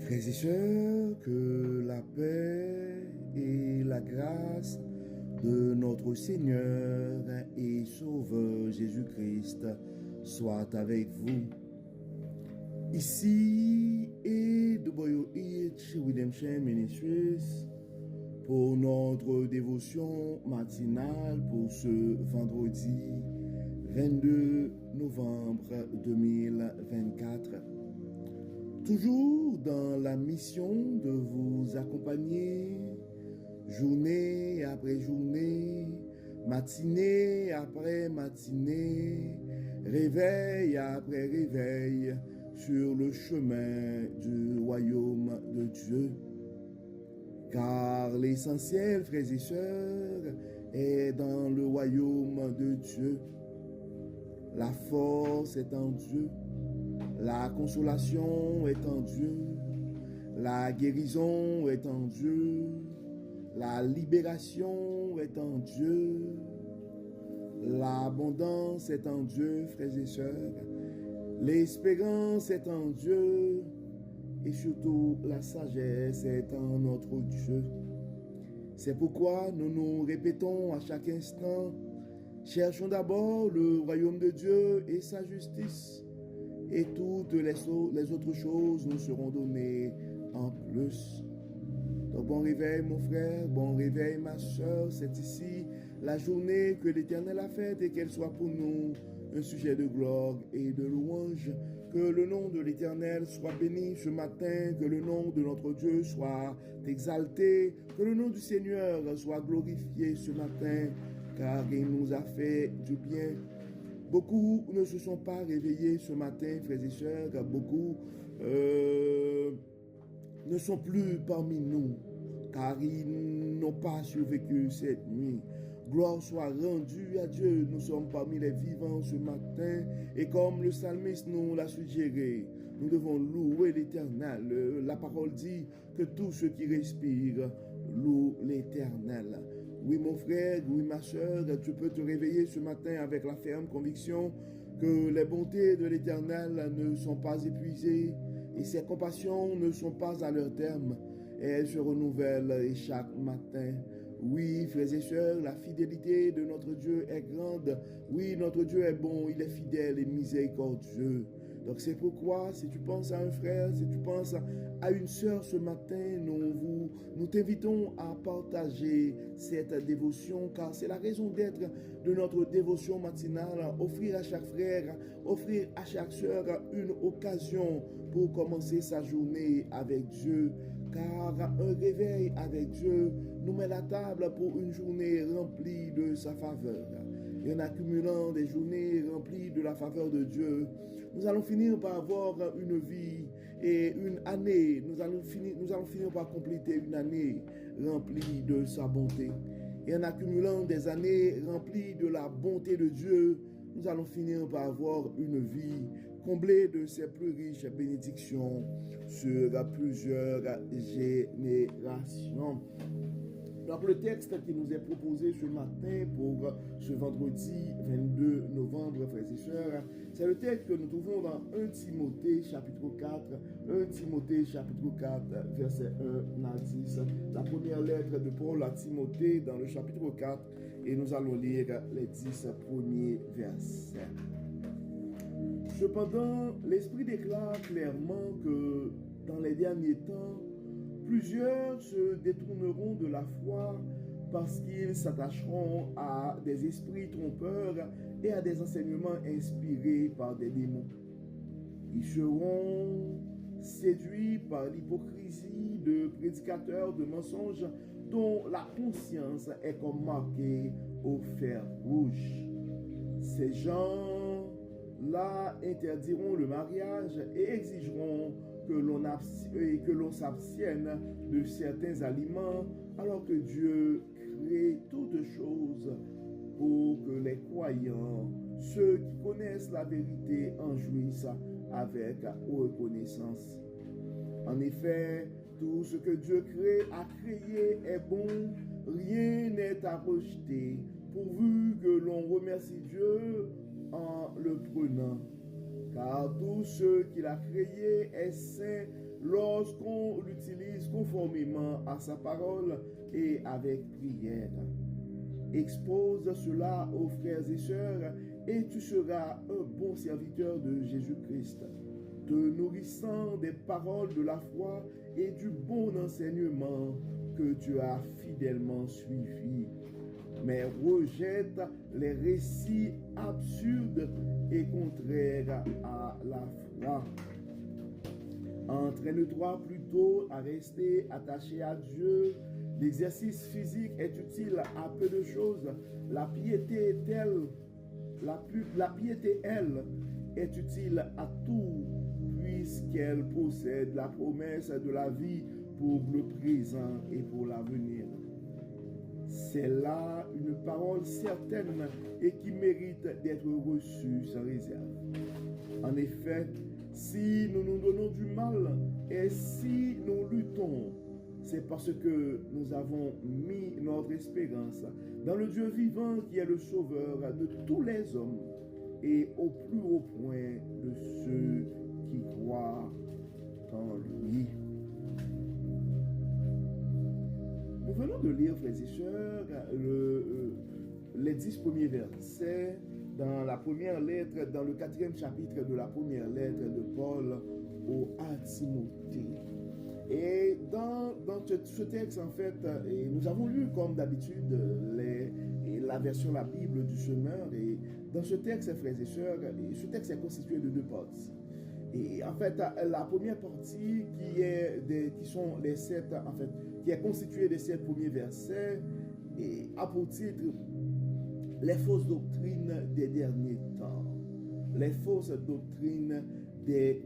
Frères et sœurs, que la paix et la grâce de notre Seigneur et Sauveur Jésus-Christ soient avec vous. Ici et de Boyo Hitch Redemption Ministries pour notre dévotion matinale pour ce vendredi 22 novembre 2024. Toujours dans la mission de vous accompagner journée après journée, matinée après matinée, réveil après réveil sur le chemin du royaume de Dieu. Car l'essentiel, frères et sœurs, est dans le royaume de Dieu. La force est en Dieu. La consolation est en Dieu. La guérison est en Dieu. La libération est en Dieu. L'abondance est en Dieu, frères et sœurs. L'espérance est en Dieu. Et surtout, la sagesse est en notre Dieu. C'est pourquoi nous nous répétons à chaque instant, cherchons d'abord le royaume de Dieu et sa justice, et toutes les autres choses nous seront données en plus. Donc bon réveil mon frère, bon réveil ma soeur, c'est ici la journée que l'Éternel a faite et qu'elle soit pour nous un sujet de gloire et de louange. Que le nom de l'Éternel soit béni ce matin, que le nom de notre Dieu soit exalté, que le nom du Seigneur soit glorifié ce matin, car il nous a fait du bien. Beaucoup ne se sont pas réveillés ce matin, frères et sœurs, car beaucoup ne sont plus parmi nous, car ils n'ont pas survécu cette nuit. Gloire soit rendue à Dieu, nous sommes parmi les vivants ce matin, et comme le psalmiste nous l'a suggéré, nous devons louer l'Éternel. La parole dit que tous ceux qui respirent louent l'Éternel. Oui mon frère, oui ma soeur, tu peux te réveiller ce matin avec la ferme conviction que les bontés de l'Éternel ne sont pas épuisées et ses compassions ne sont pas à leur terme, et elles se renouvellent chaque matin. Oui, frères et sœurs, la fidélité de notre Dieu est grande. Oui, notre Dieu est bon, il est fidèle et miséricordieux. Donc c'est pourquoi, si tu penses à un frère, si tu penses à une sœur ce matin, nous t'invitons à partager cette dévotion, car c'est la raison d'être de notre dévotion matinale, offrir à chaque frère, offrir à chaque sœur une occasion pour commencer sa journée avec Dieu, car un réveil avec Dieu nous met la table pour une journée remplie de sa faveur. Et en accumulant des journées remplies de la faveur de Dieu, nous allons finir par avoir une vie et une année. Nous allons finir par compléter une année remplie de sa bonté. Et en accumulant des années remplies de la bonté de Dieu, nous allons finir par avoir une vie comblée de ses plus riches bénédictions sur plusieurs générations. Donc le texte qui nous est proposé ce matin pour ce vendredi 22 novembre, frères et sœurs, c'est le texte que nous trouvons dans 1 Timothée chapitre 4, 1 Timothée chapitre 4, verset 1 à 10. La première lettre de Paul à Timothée dans le chapitre 4, et nous allons lire les 10 premiers versets. Cependant, l'Esprit déclare clairement que dans les derniers temps, plusieurs se détourneront de la foi parce qu'ils s'attacheront à des esprits trompeurs et à des enseignements inspirés par des démons. Ils seront séduits par l'hypocrisie de prédicateurs de mensonges dont la conscience est comme marquée au fer rouge. Ces gens-là interdiront le mariage et exigeront que l'on s'abstienne de certains aliments, alors que Dieu crée toutes choses pour que les croyants, ceux qui connaissent la vérité, en jouissent avec reconnaissance. En effet, tout ce que Dieu a créé est bon, rien n'est à rejeter, pourvu que l'on remercie Dieu en le prenant. Car tout ce qu'il a créé est saint lorsqu'on l'utilise conformément à sa parole et avec prière. Expose cela aux frères et sœurs et tu seras un bon serviteur de Jésus-Christ, te nourrissant des paroles de la foi et du bon enseignement que tu as fidèlement suivi. Mais rejette les récits absurdes et contraires à la foi. Entraîne-toi plutôt à rester attaché à Dieu. L'exercice physique est utile à peu de choses. La piété, elle, est utile à tout, puisqu'elle possède la promesse de la vie pour le présent et pour l'avenir. C'est là une parole certaine et qui mérite d'être reçue sans réserve. En effet, si nous nous donnons du mal et si nous luttons, c'est parce que nous avons mis notre espérance dans le Dieu vivant qui est le sauveur de tous les hommes et au plus haut point de ceux qui croient en lui. Nous venons de lire, frères et sœurs, les 10 premiers versets dans la première lettre, dans le 4e chapitre de la première lettre de Paul à Timothée. Et dans ce texte, en fait, nous avons lu comme d'habitude la version la Bible du semeur. Et dans ce texte, frères et sœurs, ce texte est constitué de 2 parties. Et en fait, la première partie qui est constituée des 7 premiers versets et a pour titre les fausses doctrines des derniers temps. Les fausses doctrines des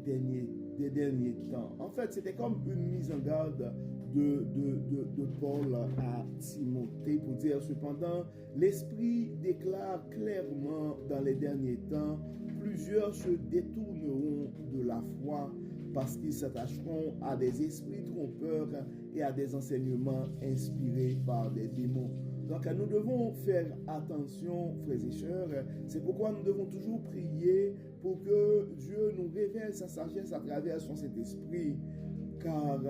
derniers temps. En fait, c'était comme une mise en garde de Paul à Timothée pour dire cependant, l'Esprit déclare clairement dans les derniers temps, plusieurs se détourneront de la foi parce qu'ils s'attacheront à des esprits trompeurs et à des enseignements inspirés par des démons. Donc nous devons faire attention, frères et sœurs. C'est pourquoi nous devons toujours prier pour que Dieu nous révèle sa sagesse à travers son Saint-Esprit. Car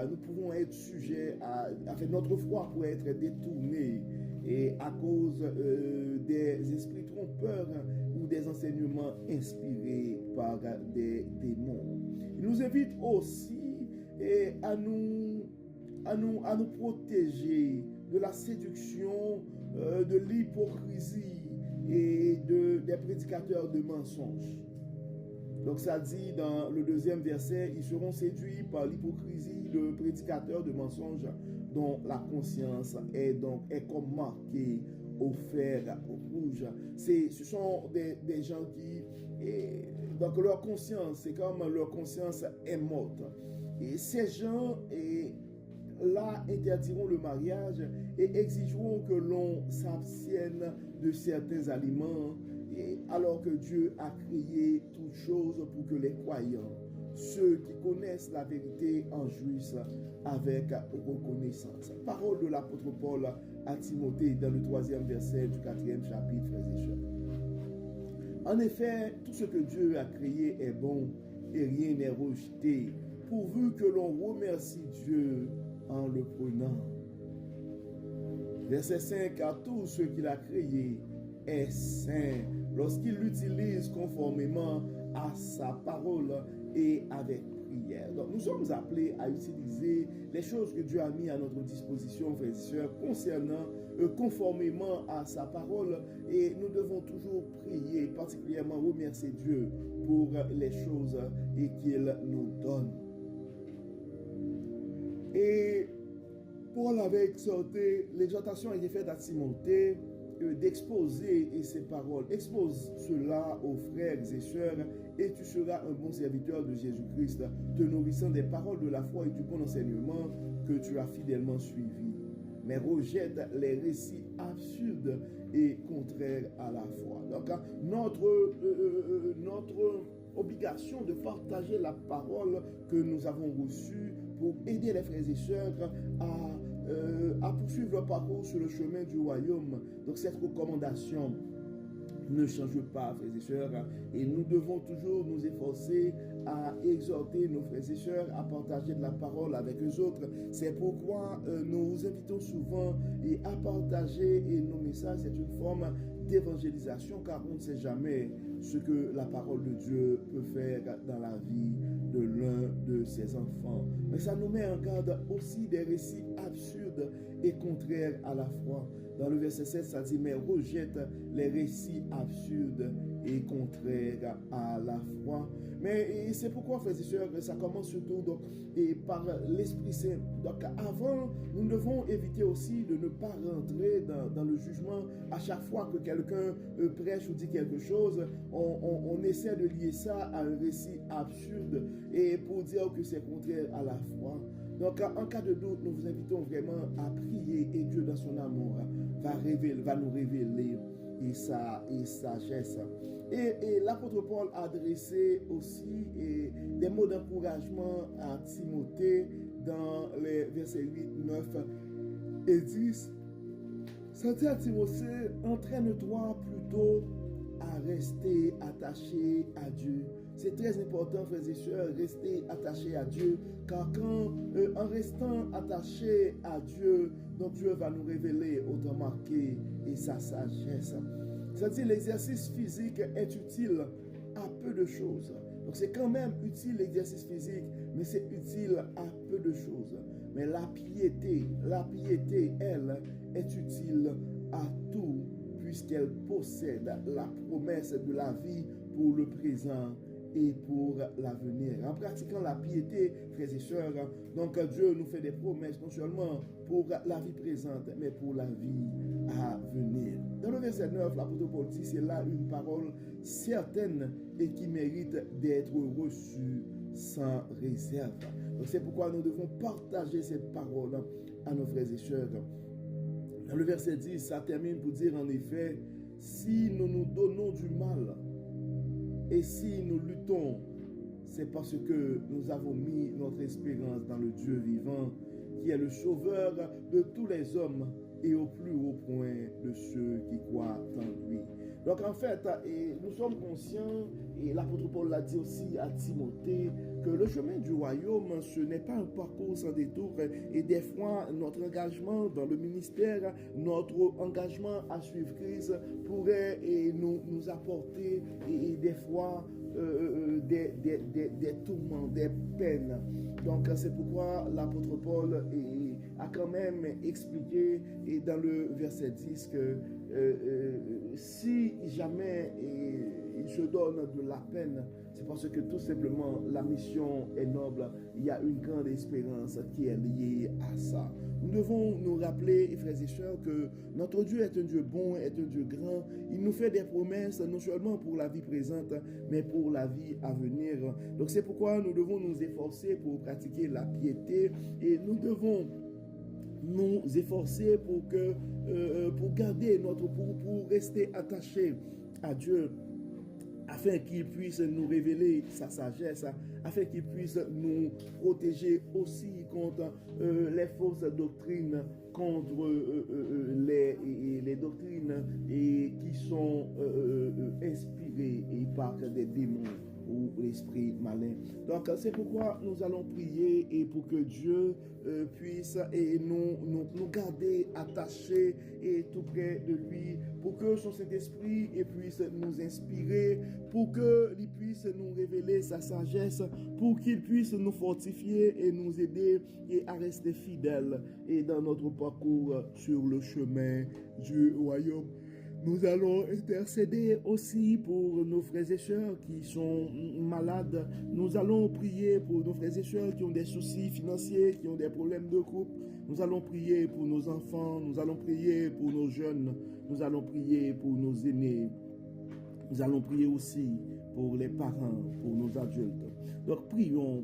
nous pouvons être sujets notre foi pourrait être détournée et à cause des esprits trompeurs ou des enseignements inspirés par des démons. Il nous invite aussi à nous protéger de la séduction, de l'hypocrisie et des prédicateurs de mensonges. Donc ça dit dans le 2e verset, ils seront séduits par l'hypocrisie de prédicateurs de mensonges dont la conscience est comme marquée au fer rouge. Ce sont des gens qui, donc leur conscience, c'est comme leur conscience est morte. Et ces gens là interdiront le mariage et exigeront que l'on s'abstienne de certains aliments, alors que Dieu a créé toutes choses pour que les croyants, ceux qui connaissent la vérité, en jouissent avec reconnaissance. Parole de l'apôtre Paul à Timothée dans le 3e verset du 4e chapitre, frères et sœurs. En effet, tout ce que Dieu a créé est bon et rien n'est rejeté, pourvu que l'on remercie Dieu en le prenant. Verset 5, car tout ce qu'il a créé est saint lorsqu'il l'utilise conformément à sa parole et avec prière. Donc nous sommes appelés à utiliser les choses que Dieu a mis à notre disposition, frères et sœurs, conformément à sa parole, et nous devons toujours prier, particulièrement remercier Dieu pour les choses qu'il nous donne. Et Paul avait exhorté, l'exhortation a été faite à Timothée d'exposer ses paroles. Expose cela aux frères et sœurs et tu seras un bon serviteur de Jésus-Christ, te nourrissant des paroles de la foi et du bon enseignement que tu as fidèlement suivi. Mais rejette les récits absurdes et contraires à la foi. Donc notre obligation de partager la parole que nous avons reçue pour aider les frères et sœurs à poursuivre leur parcours sur le chemin du royaume. Donc cette recommandation ne change pas, frères et sœurs, et nous devons toujours nous efforcer à exhorter nos frères et sœurs à partager de la parole avec eux autres. C'est pourquoi nous vous invitons souvent à partager nos messages. C'est une forme d'évangélisation, car on ne sait jamais ce que la parole de Dieu peut faire dans la vie de l'un de ses enfants. Mais ça nous met en garde aussi des récits absurdes et contraires à la foi. Dans le verset 7, ça dit, mais rejette les récits absurdes et contraires à la foi. Mais c'est pourquoi, frères et sœurs, ça commence surtout donc, et par l'Esprit Saint. Donc avant, nous devons éviter aussi de ne pas rentrer dans le jugement. À chaque fois que quelqu'un prêche ou dit quelque chose, on essaie de lier ça à un récit absurde et pour dire que c'est contraire à la foi. Donc, en cas de doute, nous vous invitons vraiment à prier et Dieu, dans son amour, va nous révéler sa sagesse. Et l'apôtre Paul a adressé aussi des mots d'encouragement à Timothée dans les versets 8, 9 et 10. Ça dit à Timothée, entraîne-toi plutôt à rester attaché à Dieu. C'est très important, frères et sœurs, rester attaché à Dieu, car en restant attaché à Dieu, donc Dieu va nous révéler autrement et sa sagesse. C'est-à-dire l'exercice physique est utile à peu de choses. Donc c'est quand même utile l'exercice physique, mais c'est utile à peu de choses. Mais la piété, elle, est utile à tout, puisqu'elle possède la promesse de la vie pour le présent et pour l'avenir. En pratiquant la piété, frères et sœurs, donc Dieu nous fait des promesses, non seulement pour la vie présente, mais pour la vie à venir. Dans le verset 9, l'apôtre Paul dit, c'est là une parole certaine et qui mérite d'être reçue sans réserve. Donc c'est pourquoi nous devons partager cette parole à nos frères et sœurs. Dans le verset 10, ça termine pour dire en effet, si nous nous donnons du mal, et si nous luttons, c'est parce que nous avons mis notre espérance dans le Dieu vivant, qui est le sauveur de tous les hommes et au plus haut point de ceux qui croient en lui. Donc en fait, nous sommes conscients, et l'apôtre Paul l'a dit aussi à Timothée, que le chemin du royaume, ce n'est pas un parcours sans détour. Et des fois, notre engagement dans le ministère, notre engagement à suivre Christ pourrait nous apporter des fois des tourments, des peines. Donc c'est pourquoi l'apôtre Paul a quand même expliqué dans le verset 10 que si jamais il se donne de la peine, c'est parce que tout simplement la mission est noble. Il y a une grande espérance qui est liée à ça. Nous devons nous rappeler, frères et sœurs, que notre Dieu est un Dieu bon, est un Dieu grand. Il nous fait des promesses, non seulement pour la vie présente, mais pour la vie à venir. Donc c'est pourquoi nous devons nous efforcer pour pratiquer la piété et nous devons nous efforcer pour garder pour rester attachés à Dieu, afin qu'il puisse nous révéler sa sagesse, afin qu'il puisse nous protéger aussi contre les fausses doctrines, contre les doctrines qui sont inspirées par des démons ou l'esprit malin. Donc c'est pourquoi nous allons prier et pour que Dieu puisse nous garder attachés et tout près de lui, pour que son Saint-Esprit puisse nous inspirer, pour qu'il puisse nous révéler sa sagesse, pour qu'il puisse nous fortifier et nous aider et à rester fidèles et dans notre parcours sur le chemin du royaume. Nous allons intercéder aussi pour nos frères et sœurs qui sont malades. Nous allons prier pour nos frères et sœurs qui ont des soucis financiers, qui ont des problèmes de couple. Nous allons prier pour nos enfants. Nous allons prier pour nos jeunes. Nous allons prier pour nos aînés. Nous allons prier aussi pour les parents, pour nos adultes. Donc prions,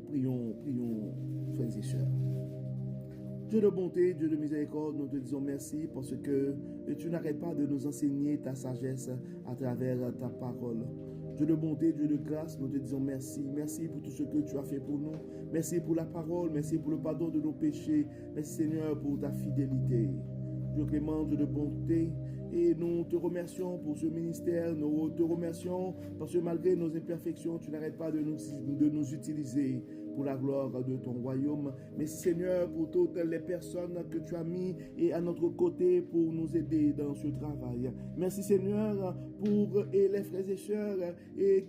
frères et sœurs. Dieu de bonté, Dieu de miséricorde, nous te disons merci parce que tu n'arrêtes pas de nous enseigner ta sagesse à travers ta parole. Dieu de bonté, Dieu de grâce, nous te disons merci. Merci pour tout ce que tu as fait pour nous. Merci pour la parole, merci pour le pardon de nos péchés. Merci Seigneur pour ta fidélité. Dieu clément, Dieu de bonté, Et nous te remercions pour ce ministère. Nous te remercions parce que malgré nos imperfections, tu n'arrêtes pas de nous utiliser pour la gloire de ton royaume. Merci Seigneur pour toutes les personnes que tu as mis et à notre côté pour nous aider dans ce travail. Merci Seigneur pour les frères et sœurs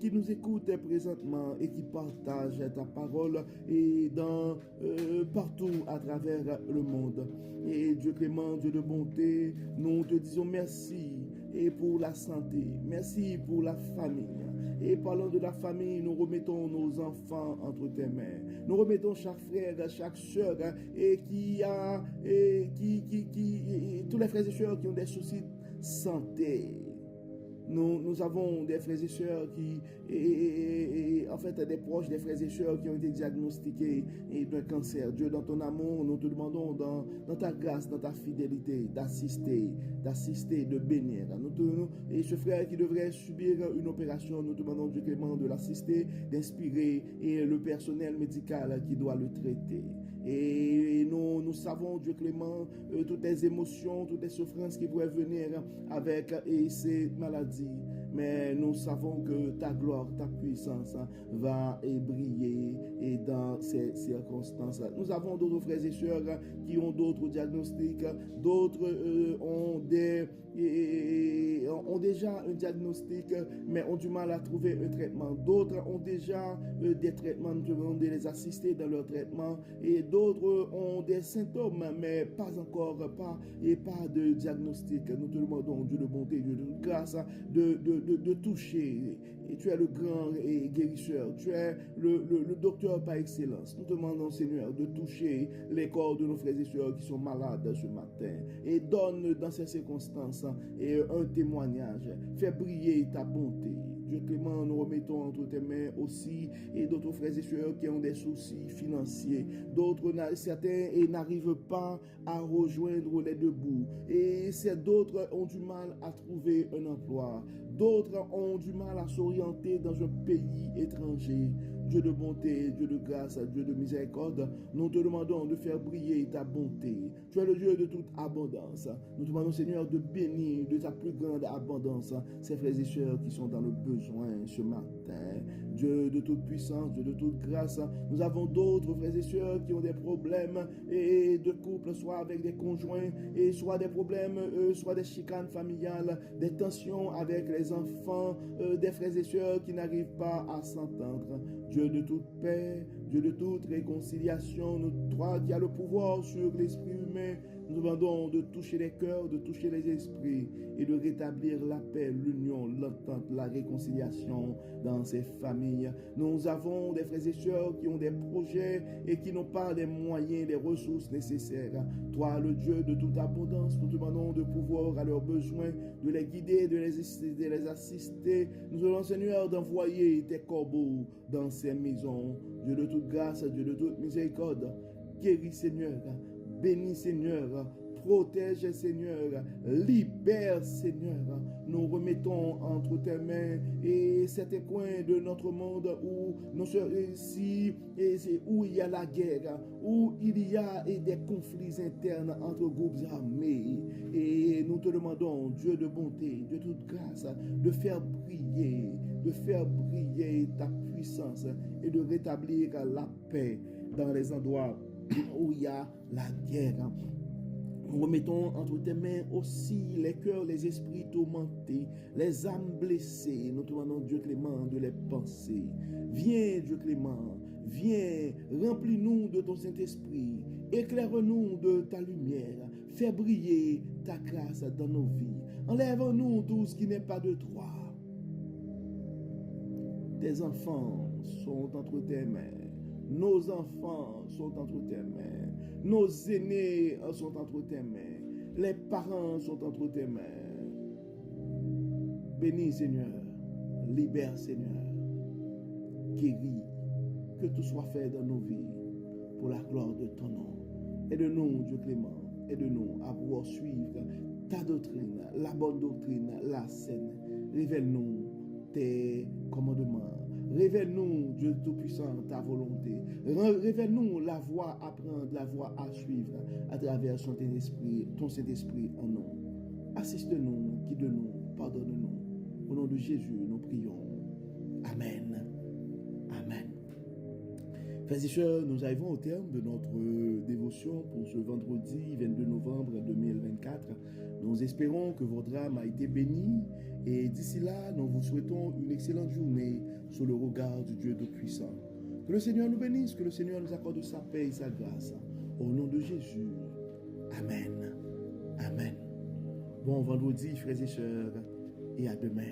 qui nous écoutent présentement et qui partagent ta parole et partout à travers le monde. Et Dieu clément, Dieu de bonté, nous te disons merci et pour la santé, merci pour la famille. Et parlant de la famille, nous remettons nos enfants entre tes mains. Nous remettons chaque frère, chaque sœur, tous les frères et sœurs qui ont des soucis de santé. Nous avons des frères et sœurs en fait, des proches, des frères et sœurs qui ont été diagnostiqués d'un cancer. Dieu, dans ton amour, nous te demandons dans ta grâce, dans ta fidélité, d'assister, de bénir. Et ce frère qui devrait subir une opération, nous te demandons, Dieu clément, de l'assister, d'inspirer et le personnel médical qui doit le traiter. Et nous savons, Dieu clément, toutes les émotions, toutes les souffrances qui pourraient venir avec ces maladies. Mais nous savons que ta gloire, ta puissance va briller dans ces circonstances. Nous avons d'autres frères et sœurs qui ont d'autres diagnostics, d'autres ont déjà un diagnostic, mais ont du mal à trouver un traitement. D'autres ont déjà des traitements, nous devons les assister dans leur traitement. Et d'autres ont des symptômes, mais pas de diagnostic. Nous te demandons, Dieu de bonté, Dieu de grâce, de toucher. Et tu es le grand guérisseur, tu es le docteur par excellence. Nous te demandons, Seigneur, de toucher les corps de nos frères et sœurs qui sont malades ce matin. Et donne dans ces circonstances un témoignage. Fais briller ta bonté. Dieu clément, nous remettons entre tes mains aussi et d'autres frères et sœurs qui ont des soucis financiers. Certains n'arrivent pas à rejoindre les deux bouts. Et d'autres ont du mal à trouver un emploi. D'autres ont du mal à s'orienter dans un pays étranger. Dieu de bonté, Dieu de grâce, Dieu de miséricorde, nous te demandons de faire briller ta bonté. Tu es le Dieu de toute abondance. Nous te demandons, Seigneur, de bénir de ta plus grande abondance ces frères et sœurs qui sont dans le besoin ce matin. Dieu de toute puissance, Dieu de toute grâce, nous avons d'autres frères et sœurs qui ont des problèmes de couple, soit avec des conjoints, et soit des problèmes, soit des chicanes familiales, des tensions avec les enfants, des frères et sœurs qui n'arrivent pas à s'entendre. Dieu de toute paix, Dieu de toute réconciliation, toi qui as le pouvoir sur l'esprit humain, nous demandons de toucher les cœurs, de toucher les esprits et de rétablir la paix, l'union, l'entente, la réconciliation dans ces familles. Nous avons des frères et sœurs qui ont des projets et qui n'ont pas les moyens, les ressources nécessaires. Toi, le Dieu de toute abondance, nous demandons de pouvoir à leurs besoins, de les guider, de les assister. Nous demandons, Seigneur, d'envoyer tes corbeaux dans ces maisons. Dieu de toute grâce, Dieu de toute miséricorde, guéris, Seigneur. Bénis, Seigneur, protège, Seigneur, libère, Seigneur. Nous remettons entre tes mains et certains coins de notre monde où où il y a la guerre, où il y a des conflits internes entre groupes armés. Et nous te demandons, Dieu de bonté, de toute grâce, de faire briller ta puissance et de rétablir la paix dans les endroits où il y a la guerre. Nous remettons entre tes mains aussi les cœurs, les esprits tourmentés, les âmes blessées. Nous te demandons, Dieu clément, de les penser. Viens, Dieu clément, viens, remplis-nous de ton Saint-Esprit, éclaire-nous de ta lumière, fais briller ta grâce dans nos vies. Enlève-nous tout ce qui n'est pas de toi. Tes enfants sont entre tes mains. Nos enfants sont entre tes mains. Nos aînés sont entre tes mains. Les parents sont entre tes mains. Bénis, Seigneur. Libère, Seigneur. Guéris. Que tout soit fait dans nos vies pour la gloire de ton nom. Aide-nous, Dieu clément. Aide-nous à pouvoir suivre ta doctrine, la bonne doctrine, la saine. Révèle-nous tes commandements. Révèle-nous, Dieu Tout-Puissant, ta volonté. Révèle-nous la voie à prendre, la voie à suivre à travers ton Saint-Esprit en nous. Assiste-nous, guide-nous, pardonne-nous. Au nom de Jésus, nous prions. Amen. Amen. Frères et sœurs, nous arrivons au terme de notre dévotion pour ce vendredi 22 novembre 2024. Nous espérons que votre âme a été bénie et d'ici là, nous vous souhaitons une excellente journée sous le regard du Dieu Tout-Puissant. Que le Seigneur nous bénisse, que le Seigneur nous accorde sa paix et sa grâce. Au nom de Jésus. Amen. Amen. Bon vendredi, frères et sœurs, et à demain.